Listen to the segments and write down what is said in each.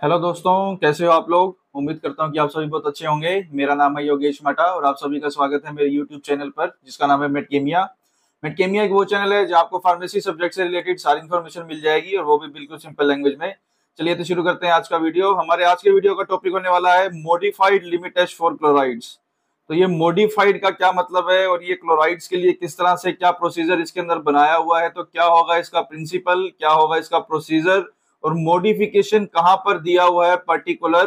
Hello दोस्तों, कैसे हो आप लोग। उम्मीद करता हूँ कि आप सभी बहुत अच्छे होंगे। मेरा नाम है योगेश मटा और आप सभी का स्वागत है मेरे यूट्यूब चैनल पर जिसका नाम है मेडकेमिया। मेडकेमिया एक वो चैनल है जहाँ आपको फार्मेसी सब्जेक्ट से रिलेटेड सारी इन्फॉर्मेशन मिल जाएगी और वो भी बिल्कुल सिंपल लैंग्वेज में। चलिए तो शुरू करते हैं आज का वीडियो। हमारे आज के वीडियो का टॉपिक होने वाला है modified limit test for chlorides. तो ये मॉडिफाइड का क्या मतलब है और ये क्लोराइड्स के लिए किस तरह से क्या प्रोसीजर इसके अंदर बनाया हुआ है, तो क्या होगा इसका प्रिंसिपल, क्या होगा इसका प्रोसीजर और मॉडिफिकेशन कहां पर दिया हुआ है पर्टिकुलर।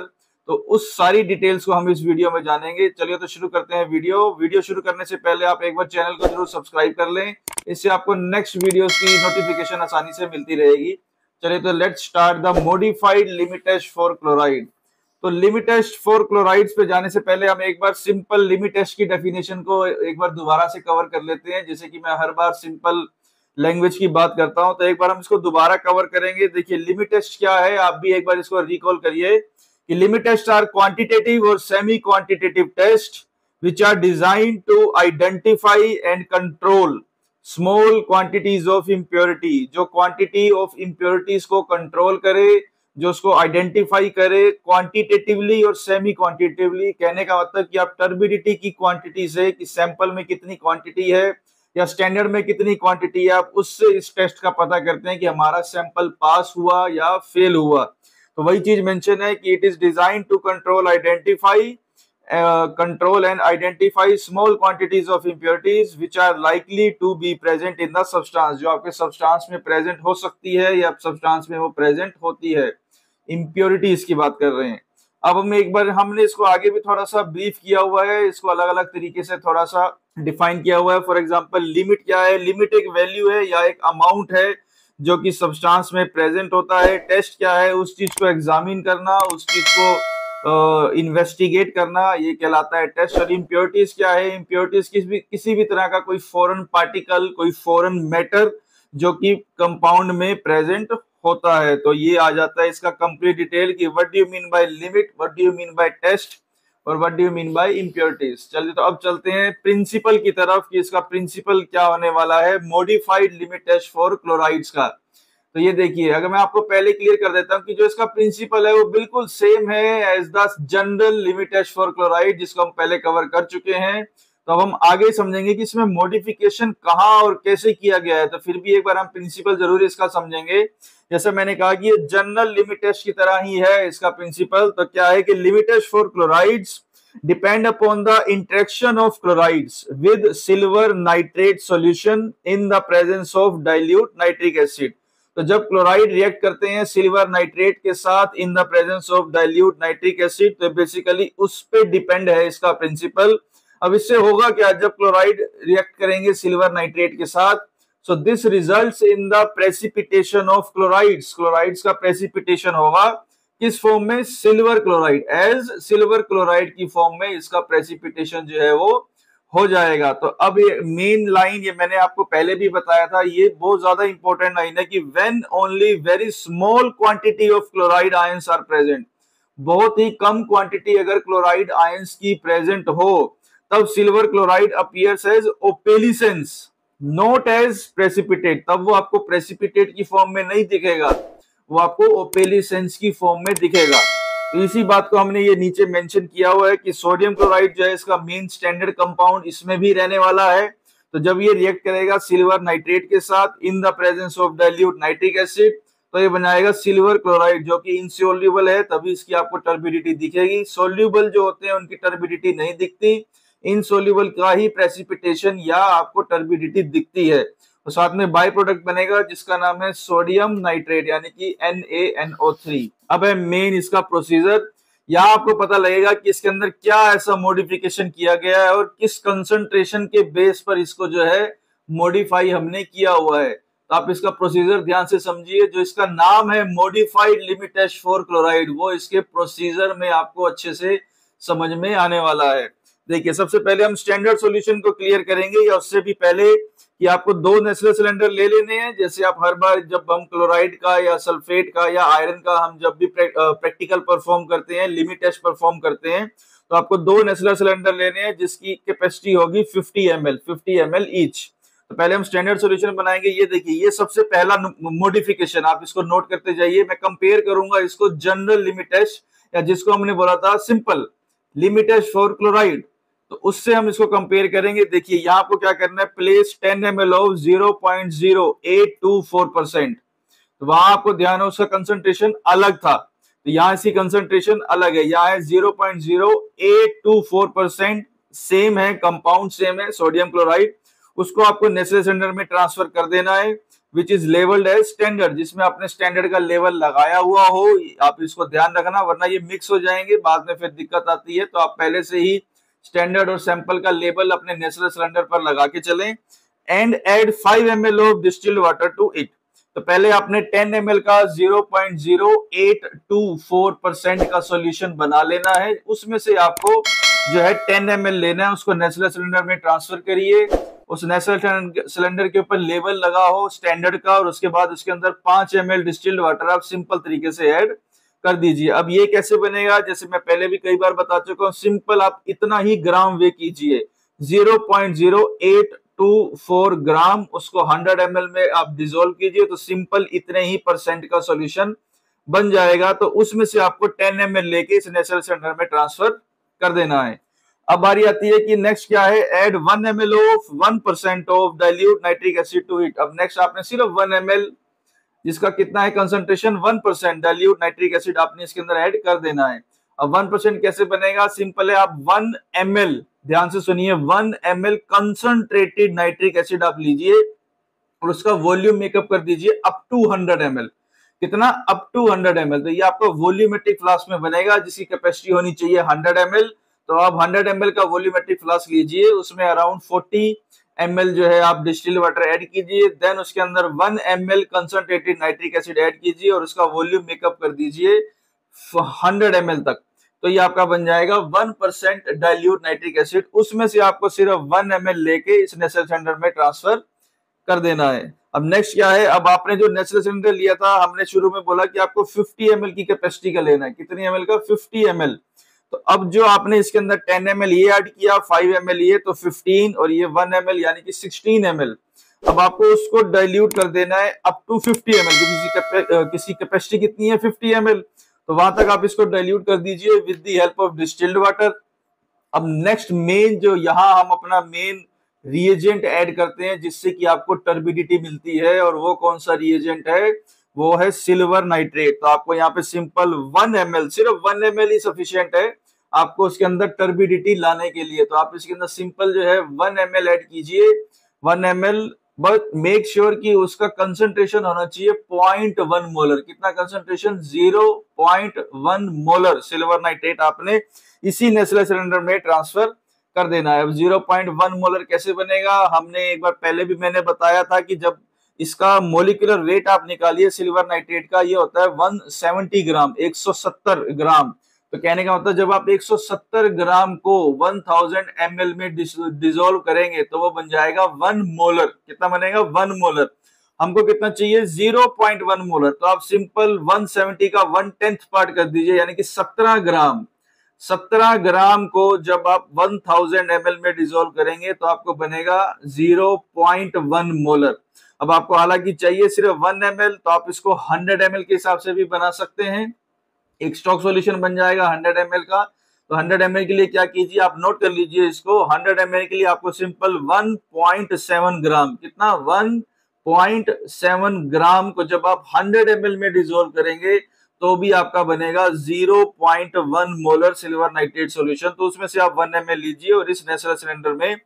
तो उस सारी डिटेल्स को हम इस वीडियो में जानेंगे। चलिए तो शुरू करते हैं वीडियो शुरू करने से पहले आप एक बार चैनल को जरूर सब्सक्राइब कर लें, इससे आपको नेक्स्ट वीडियोस की नोटिफिकेशन आसानी से मिलती रहेगी। चलिए तो let's start the modified limit test for chloride. तो लिमिट टेस्ट फॉर क्लोराइड्स पे जाने से पहले हम एक बार सिंपल लिमिट टेस्ट की डेफिनेशन को एक बार दोबारा से कवर कर लेते हैं। जैसे कि मैं हर बार सिंपल लैंग्वेज की बात करता हूं तो एक बार हम इसको दोबारा कवर करेंगे। देखिए लिमिट टेस्ट क्या है, आप भी एक बार इसको रिकॉल करिए कि लिमिट टेस्ट आर क्वांटिटेटिव और semi quantitative test which are design to identify and control small quantities of impurity. जो क्वांटिटी ऑफ इम्प्योरिटीज को कंट्रोल करे, जो उसको आइडेंटिफाई करे क्वांटिटेटिवली और सेमी क्वांटिटेटिवली। कहने का मतलब कि आप टर्बिडिटी की क्वांटिटी से कि सैंपल में कितनी क्वांटिटी है या स्टैंडर्ड में कितनी क्वांटिटी है, आप उससे इस टेस्ट का पता करते हैं कि हमारा सैंपल पास हुआ या फेल हुआ। तो वही चीज मेंशन है कि it is design to control and identify small quantities of impurities which are likely to be present in the substance। जो आपके सब्सटेंस में प्रेजेंट हो सकती है या सब्सटेंस में वो प्रेजेंट होती है, इम्प्योरिटीज की बात कर रहे हैं। अब हम एक बार हमने इसको आगे भी थोड़ा सा ब्रीफ किया हुआ है, इसको अलग अलग तरीके से थोड़ा सा डिफाइन किया हुआ है। फॉर एग्जांपल लिमिट क्या है, लिमिट एक वैल्यू है या एक अमाउंट है जो कि सब्सटेंस में प्रेजेंट होता है। टेस्ट क्या है, उस चीज को एग्जामिन करना, उस चीज को इन्वेस्टिगेट करना, ये कहलाता है टेस्ट। और इम्प्योरिटीज क्या है, इम्प्योरिटीज किसी भी तरह का कोई फॉरेन पार्टिकल, कोई फॉरेन मैटर जो कि कंपाउंड में प्रेजेंट होता है। तो ये आ जाता है इसका कंप्लीट डिटेल कि what do you mean by limit, what do you mean by test और what do you mean by impurities. चलिए तो अब चलते हैं प्रिंसिपल की तरफ कि इसका प्रिंसिपल क्या होने वाला है modified limit test for chlorides का। तो ये देखिए, अगर मैं आपको पहले क्लियर कर देता हूं कि जो इसका प्रिंसिपल है वो बिल्कुल सेम है as the general limit test for chloride जिसको हम पहले कवर कर चुके हैं। तो अब हम आगे समझेंगे कि इसमें मॉडिफिकेशन कहाँ और कैसे किया गया है। तो फिर भी एक बार हम प्रिंसिपल जरूर इसका समझेंगे। जैसे मैंने कहा कि ये जनरल लिमिट टेस्ट की तरह ही है इसका प्रिंसिपल। तो क्या है कि limit test for chlorides depend upon the interaction of chlorides with silver nitrate solution in the presence of dilute nitric acid। तो जब क्लोराइड रिएक्ट करते हैं सिल्वर नाइट्रेट के साथ in the presence of dilute nitric acid, तो basically उस पे depend है इसका प्रिंसिपल। अब इससे होगा क्या, जब क्लोराइड रिएक्ट करेंगे सिल्वर नाइट्रेट के साथ, so this results in the precipitation of chlorides. Chlorides का प्रेसिपिटेशन होगा किस फॉर्म में, silver chloride, as silver chloride की फॉर्म में इसका प्रेसिपिटेशन जो है वो हो जाएगा। तो अब ये मेन लाइन, ये मैंने आपको पहले भी बताया था, ये बहुत ज्यादा इंपॉर्टेंट लाइन है कि when only very small quantity of chloride ions are present. बहुत ही कम क्वांटिटी अगर क्लोराइड आयंस की प्रेजेंट हो तब silver chloride appears as opalescence not as precipitate. तब वो आपको प्रेसिपिटेट की फॉर्म में नहीं दिखेगा, वो आपको ओपेलिसेंस की फॉर्म में दिखेगा। तो इसी बात को हमने ये नीचे मेंशन किया हुआ है कि सोडियम क्लोराइड जो है इसका मेन स्टैंडर्ड कंपाउंड इसमें भी रहने वाला है। तो जब ये रिएक्ट करेगा सिल्वर नाइट्रेट के साथ in the presence of dilute nitric acid, तो ये बनाएगा सिल्वर क्लोराइड जो कि इनसोल्यूबल है, तभी इसकी आपको टर्बिडिटी दिखेगी। सोल्यूबल जो होते हैं उनकी टर्बिडिटी नहीं दिखती, इनसोल्यूबल का ही प्रेसिपिटेशन या आपको टर्बिडिटी दिखती है। तो साथ में बाई प्रोडक्ट बनेगा जिसका नाम है सोडियम नाइट्रेट यानी कि NaNO3। अब है मेन इसका प्रोसीजर। यहाँ आपको पता लगेगा कि इसके अंदर क्या ऐसा मॉडिफिकेशन किया गया है और किस कंसंट्रेशन के बेस पर इसको जो है मॉडिफाई हमने किया हुआ है। तो आप इसका प्रोसीजर ध्यान से समझिए। जो इसका नाम है modified limit test for chloride, वो इसके प्रोसीजर में आपको अच्छे से समझ में आने वाला है। देखिए, सबसे पहले हम स्टैंडर्ड सॉल्यूशन को क्लियर करेंगे, या उससे भी पहले कि आपको 2 नेचुरल सिलेंडर ले लेने हैं। जैसे आप हर बार जब हम क्लोराइड का या सल्फेट का या आयरन का हम जब भी प्रैक्टिकल परफॉर्म करते हैं, लिमिट टेस्ट परफॉर्म करते हैं, तो आपको 2 नेचुरल सिलेंडर लेने हैं जिसकी कैपेसिटी होगी 50 ml ईच। तो पहले हम स्टैंडर्ड सॉल्यूशन बनाएंगे। ये देखिए, ये सबसे पहला मॉडिफिकेशन, आप इसको नोट करते जाइए। मैं कंपेयर करूंगा इसको जनरल लिमिट टेस्ट, या जिसको हमने बोला था simple limit test for chloride, तो उससे हम इसको कंपेयर करेंगे। देखिए यहाँ आपको क्या करना है, प्लेस 10 ml ऑफ 0.0824%। तो वहां आपको ध्यान है उसका कंसंट्रेशन अलग था, तो यहाँ इसकी कंसंट्रेशन अलग है, यहाँ है 0.0824%। सेम है, कंपाउंड सेम है, सोडियम क्लोराइड। उसको आपको नेचुरल सिलेंडर में ट्रांसफर कर देना है, which is labelled as standard, जिसमें आपने स्टैंडर्ड का लेवल लगाया हुआ हो। आप इसको ध्यान रखना, वरना ये मिक्स हो जाएंगे, बाद में फिर दिक्कत आती है। तो आप पहले से ही स्टैंडर्ड और सैंपल का लेबल अपने नेचुरल सिलेंडर पर लगा के चलें। And add 5 ml of distilled water to it. तो पहले आपने 10 ml का 0.0824% का सॉल्यूशन बना लेना है। उसमें से आपको जो है 10 ml लेना है, उसको नेचुरल सिलेंडर में ट्रांसफर करिए। उस नेचुरल सिलेंडर के ऊपर लेबल लगा हो स्टैंडर्ड का, और उसके बाद उसके अंदर 5 ml डिस्टिल्ड वाटर आप सिंपल तरीके से ऐड कर दीजिए। अब ये कैसे बनेगा, जैसे मैं पहले भी कई बार बता चुका हूं, सिंपल आप इतना ही ग्राम वे कीजिए, 0.0824 ग्राम, उसको 100 ml में आप डिसोल्व कीजिए, तो सिंपल इतने ही परसेंट का सॉल्यूशन बन जाएगा। तो उसमें से आपको 10 ml लेके इस नेचुरल सिलेंडर में ट्रांसफर कर देना है। अब बारी आती है कि नेक्स्ट क्या है, add 1 ml of 1% of dilute nitric acid to it. अब नेक्स्ट आपने सिर्फ 1 ml, जिसका कितना है कंसंट्रेशन 1%, डाइल्यूट नाइट्रिक एसिड आपने इसके अंदर ऐड कर देना है। अब 1% कैसे बनेगा, सिंपल है, आप 1 ml, ध्यान से सुनिए, 1 ml कंसंट्रेटेड नाइट्रिक एसिड आप लीजिए और उसका वॉल्यूम मेकअप कर दीजिए अप टू 100 ml। कितना, अप टू 100 ml। तो ये आपका वॉल्यूमेट्रिक फ्लास्क में बनेगा, जिसकी कैपेसिटी होनी चाहिए 100 ml। तो आप 100 ml का वॉल्यूमेट्रिक फ्लास्क लीजिए, उसमें अराउंड 40 ml जो है आप डिस्टिल्ड वाटर ऐड कीजिए, देन उसके अंदर 1 ml concentrated nitric acid add कीजिए और उसका वॉल्यूम मेकअप कर दीजिए 100 ml तक। तो ये आपका बन जाएगा 1% डाइल्यूट नाइट्रिक एसिड। उसमें से आपको सिर्फ 1 ml लेके इस नेचुरल सिलेंडर में ट्रांसफर कर देना है। अब नेक्स्ट क्या है, अब आपने जो नेचुरल सिलेंडर लिया था, हमने शुरू में बोला कि आपको 50 ml की कैपेसिटी का लेना है। कितनी ml का, 50 ml। तो अब जो आपने इसके अंदर 10 ml ये ऐड किया, 5 ml ये, तो 15, और ये 1 ml यानी कि 16 ml। अब आपको उसको डाइल्यूट कर देना है अप टू 50 ml, किसी कैपेसिटी कितनी है 50 ml, तो वहां तक आप इसको डाइल्यूट कर दीजिए with the help of distilled water. अब नेक्स्ट मेन जो यहाँ हम अपना मेन रिएजेंट ऐड करते हैं जिससे कि आपको टर्बिडिटी मिलती है, और वो कौन सा रिएजेंट है, वो है सिल्वर नाइट्रेट। तो आपको यहाँ पे सिंपल 1 ml, सिर्फ 1 ml ही सफिशिएंट है आपको उसके अंदर टर्बिडिटी लाने के लिए। तो आप इसके अंदर सिंपल जो है 1 ml ऐड कीजिए, 1 ml, बट मेक श्योर कि उसका कंसंट्रेशन होना चाहिए 0.1 मोलर। कितना कंसंट्रेशन, 0.1 मोलर सिल्वर नाइट्रेट आपने इसी नेचुरल सिलेंडर में ट्रांसफर कर देना है। अब 0.1 मोलर कैसे बनेगा, हमने एक बार पहले भी मैंने बताया था कि जब इसका मोलिकुलर वेट आप निकालिए सिल्वर नाइट्रेट का, ये होता है 170 ग्राम, 170 ग्राम। तो कहने का मतलब जब आप 170 ग्राम को 1000 ml में डिसोल्व करेंगे तो वो बन जाएगा 1 मोलर। कितना बनेगा, 1 मोलर। हमको कितना चाहिए, 0.1 मोलर। तो आप सिंपल 170 का 1/10 पार्ट कर दीजिए, यानी कि 17 ग्राम। 17 ग्राम को जब आप 1000 ml में डिसोल्व करेंगे तो आपको बनेगा 0.1 मोलर। अब आपको हालांकि चाहिए सिर्फ 1 ml, तो आप इसको 100 ml के हिसाब से भी बना सकते हैं। एक स्टॉक सॉल्यूशन बन जाएगा 100 ml का। तो 100 ml के लिए क्या कीजिए, आप नोट कर लीजिए इसको। 100 ml के लिए आपको सिंपल 1.7 ग्राम, कितना, 1.7 ग्राम को जब आप 100 ml में डिसोल्व करेंगे तो भी आपका बनेगा 0.1 मोलर सिल्वर नाइट्रेट सॉल्यूशन। तो उसमें से आप 1 ml लीजिए और इस नेचुरल सिलेंडर में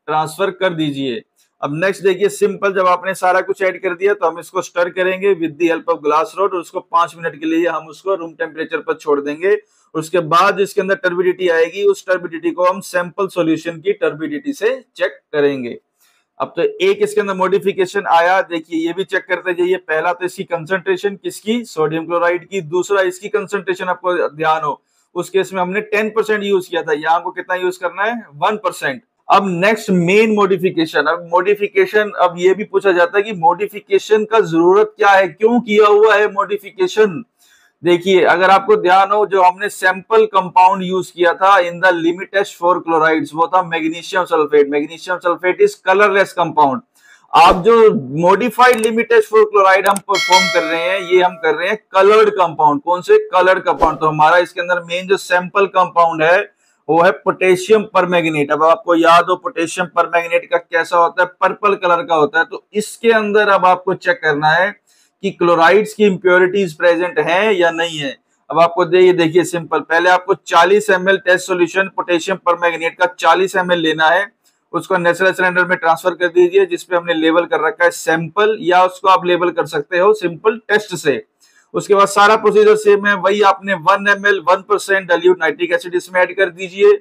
ट्रांसफर कर दीजिए। अब नेक्स्ट देखिए, सिंपल जब आपने सारा कुछ ऐड कर दिया तो हम इसको स्टर करेंगे with the help of glass rod, और उसको 5 मिनट के लिए हम उसको रूम टेम्परेचर पर छोड़ देंगे। उसके बाद इसके अंदर टर्बिडिटी आएगी, उस टर्बिडिटी को हम सैंपल सॉल्यूशन की टर्बिडिटी से चेक करेंगे। अब तो एक इसके अंदर मॉडिफिकेशन आया, देखिए ये भी चेक करते जाइए। पहला तो इसकी कंसंट्रेशन किसकी, सोडियम क्लोराइड की। दूसरा इसकी कंसंट्रेशन, आपको ध्यान हो उस केस में हमने 10% यूज किया था, यहाँ को कितना यूज करना है, 1%। अब नेक्स्ट मेन मॉडिफिकेशन। अब मॉडिफिकेशन, अब ये भी पूछा जाता है कि मॉडिफिकेशन का जरूरत क्या है, क्यों किया हुआ है मॉडिफिकेशन। देखिए अगर आपको ध्यान हो, जो हमने सैंपल कंपाउंड यूज किया था in the limit test for chlorides, वो था magnesium sulphate. Magnesium sulphate is colourless compound. आप जो modified limit test for chloride हम परफॉर्म कर रहे हैं, ये हम कर रहे हैं कलर्ड कंपाउंड। कौन से? Coloured compound. तो हमारा इसके अंदर मेन जो सैंपल कंपाउंड है वो है पोटेशियम परमैंगनेट। अब आपको याद हो पोटेशियम परमैंगनेट का कैसा होता है, पर्पल कलर का होता है। तो इसके अंदर अब आपको चेक करना है कि क्लोराइड्स की इंप्योरिटीज प्रेजेंट हैं या नहीं है। अब आपको देखिए सिंपल, पहले आपको 40 ml test solution potassium permanganate का 40 ml लेना है, उसको नेचुरल सिलेंडर में ट्रांसफर कर दीजिए जिसपे हमने लेबल कर रखा है सैंपल, या उसको आप लेबल कर सकते हो सिंपल टेस्ट से। उसके बाद सारा प्रोसीजर सेम है, वही आपने 1 ml 1% डाइल्यूट नाइट्रिक एसिड इसमें ऐड कर दीजिए।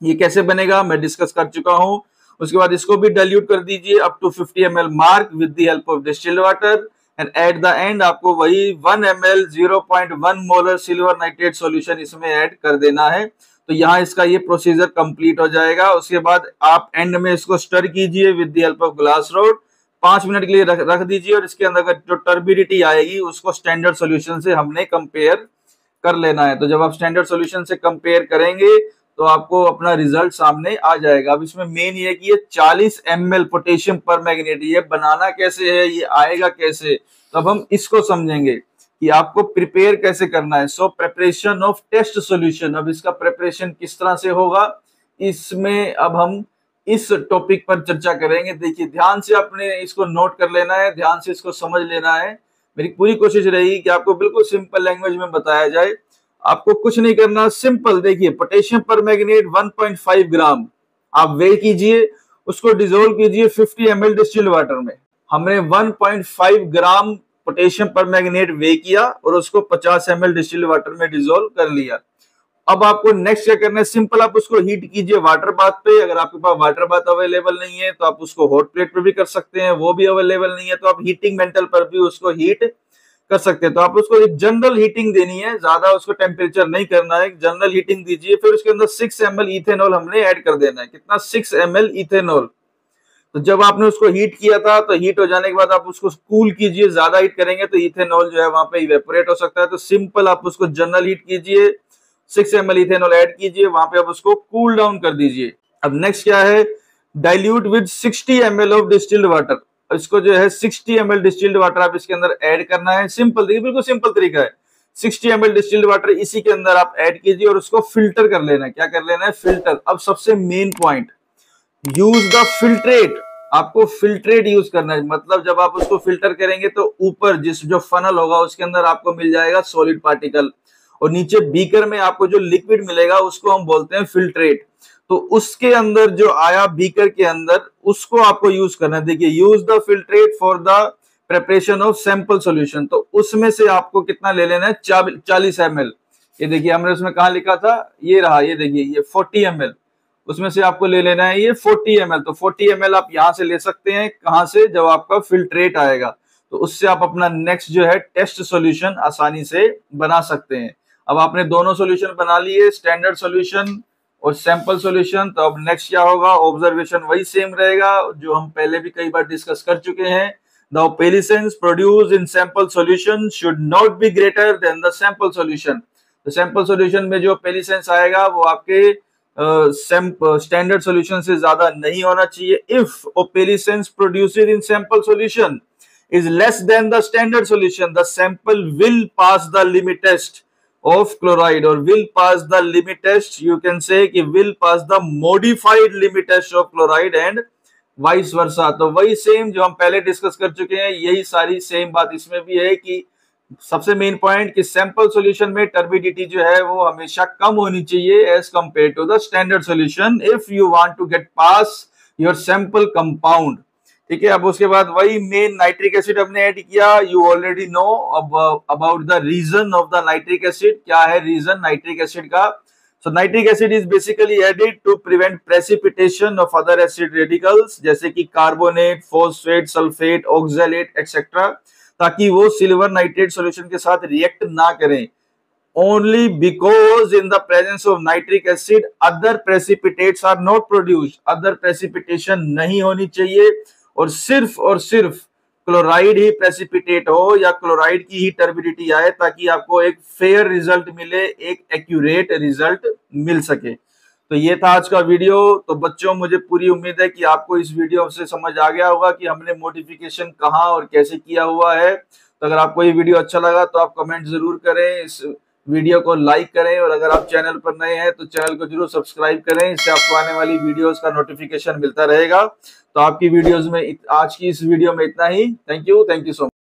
ये कैसे बनेगा मैं डिस्कस कर चुका हूं। उसके बाद इसको भी डाइल्यूट कर दीजिए up to 50 ml mark with the help of distilled water, and at the end आपको वही 1 ml 0.1 molar silver nitrate solution इसमें ऐड कर देना है। तो यहाँ इसका ये प्रोसीजर कंप्लीट हो जाएगा। उसके बाद आप एंड में इसको स्टर कीजिए with the help of glass rod, 5 minute के लिए रख दीजिए, और इसके अंदर जो टर्बिडिटी आएगी उसको स्टैंडर्ड सॉल्यूशन से हमने कंपेयर कर लेना है। तो जब आप स्टैंडर्ड सॉल्यूशन से कंपेयर करेंगे तो आपको अपना रिजल्ट सामने आ जाएगा। अब इसमें मेन ये कि ये 40 ml पोटेशियम परमैंगनेट ये बनाना कैसे है, ये आएगा कैसे, तो अब हम इसको समझेंगे कि आपको प्रिपेयर कैसे करना है। So preparation of test solution, अब इसका प्रिपरेशन किस तरह से होगा इसमें अब हम इस टॉपिक पर चर्चा करेंगे। देखिए ध्यान से आपने इसको नोट कर लेना है, ध्यान से इसको समझ लेना है। मेरी पूरी कोशिश रहेगी कि आपको बिल्कुल सिंपल लैंग्वेज में बताया जाए। आपको कुछ नहीं करना, सिंपल देखिए पोटेशियम परमैंगनेट 1.5 ग्राम आप वे कीजिए, उसको डिसोल्व कीजिए 50 ml डिस्टिल्ड वाटर में। हमने 1.5 ग्राम पोटेशियम परमैंगनेट वे किया और उसको 50 ml डिस्टिल्ड वाटर में डिसोल्व कर लिया। अब आपको नेक्स्ट क्या करना है, सिंपल आप उसको हीट कीजिए वाटर बाथ पे। अगर आपके पास वाटर बाथ अवेलेबल नहीं है तो आप उसको हॉट प्लेट पे भी कर सकते हैं, वो भी अवेलेबल नहीं है तो आप हीटिंग मेटल पर भी उसको हीट कर सकते हैं। तो आप उसको एक जनरल हीटिंग देनी है, ज्यादा उसको टेम्परेचर नहीं करना है, जनरल हीटिंग दीजिए। फिर उसके अंदर 6 ml इथेनॉल हमने ऐड कर देना है। कितना? 6 ml इथेनॉल। तो जब आपने उसको हीट किया था तो हीट हो जाने के बाद आप उसको कूल कीजिए, ज्यादा हीट करेंगे तो इथेनॉल जो है वहां पे इवेपोरेट हो सकता है। तो सिंपल आप उसको जनरल हीट कीजिए, 6 ml इथेनॉल ऐड कीजिए, वहां पे आप उसको कूल डाउन कर दीजिए। अब नेक्स्ट क्या है, dilute with 60 ml of distilled water. इसको जो है 60 ml डिस्टिल्ड वाटर आप इसके अंदर ऐड करना है। सिंपल, देखिए बिल्कुल सिंपल तरीका है। 60 ml डिस्टिल्ड वाटर इसी के अंदर आप ऐड कीजिए और उसको फिल्टर कर लेना है। क्या कर लेना है? फिल्टर। अब सबसे main point, use the filtrate. आपको फिल्ट्रेट यूज करना है, मतलब जब आप उसको फिल्टर करेंगे तो ऊपर जिस जो फनल होगा उसके अंदर आपको मिल जाएगा सॉलिड पार्टिकल, और नीचे बीकर में आपको जो लिक्विड मिलेगा उसको हम बोलते हैं फिल्ट्रेट। तो उसके अंदर जो आया बीकर के अंदर उसको आपको यूज करना है। देखिए use the filtrate for the preparation of sample solution. तो उसमें से आपको कितना ले लेना है? 40 ml। ये देखिए हमने उसमें कहा लिखा था, ये रहा, ये देखिए ये 40 ml, उसमें से आपको ले लेना है ये 40 ml। तो 40 ml आप यहां से ले सकते हैं, कहां से? जब आपका फिल्ट्रेट आएगा तो उससे आप अपना नेक्स्ट जो है टेस्ट सॉल्यूशन आसानी से बना सकते हैं। अब आपने दोनों सॉल्यूशन बना लिए, स्टैंडर्ड सॉल्यूशन और सैंपल सॉल्यूशन। तो अब नेक्स्ट क्या होगा? ऑब्जर्वेशन वही सेम रहेगा जो हम पहले भी कई बार डिस्कस कर चुके हैं। The opalescence produced in sample solution should not be greater than the sample solution. तो सैंपल सॉल्यूशन में जो ओपेलिसेंस आएगा वो आपके स्टैंडर्ड सॉल्यूशन से ज्यादा नहीं होना चाहिए। If opalescence produced in sample solution is less than the standard solution, the sample will pass the limit test of chloride, or will pass the limit test, you can say कि will pass the modified limit test of chloride and vice versa। तो वही same जो हम पहले discuss कर चुके हैं, यही सारी सेम बात इसमें भी है कि सबसे मेन पॉइंट कि सैंपल सॉल्यूशन में टर्बिडिटी जो है वो हमेशा कम होनी चाहिए as compare to the standard solution if you want to get pass your sample compound. ठीक है, अब उसके बाद वही मेन नाइट्रिक एसिड हमने ऐड किया। You already know about the reason of the nitric acid. क्या है रीजन नाइट्रिक एसिड का? So nitric acid is basically added to prevent precipitation of other acid radicals जैसे कि carbonate, phosphate, sulphate, oxalate etcetera, ताकि वो silver nitrate solution के साथ react ना करें। Only because in the presence of nitric acid other precipitates are not produced, other precipitation नहीं होनी चाहिए, और सिर्फ क्लोराइड ही प्रेसिपिटेट हो या क्लोराइड की ही टर्बिडिटी आए ताकि आपको एक फेयर रिजल्ट मिले, एक एक्यूरेट रिजल्ट मिल सके। तो ये था आज का वीडियो। तो बच्चों, मुझे पूरी उम्मीद है कि आपको इस वीडियो से समझ आ गया होगा कि हमने मॉडिफिकेशन कहाँ और कैसे किया हुआ है। तो अगर आपको ये वीडियो अच्छा लगा तो आप कमेंट जरूर करें, इस वीडियो को लाइक करें, और अगर आप चैनल पर नए हैं तो चैनल को जरूर सब्सक्राइब करें, इससे आपको आने वाली वीडियोस का नोटिफिकेशन मिलता रहेगा। तो आपकी वीडियोस में आज की इस वीडियो में इतना ही। Thank you so much.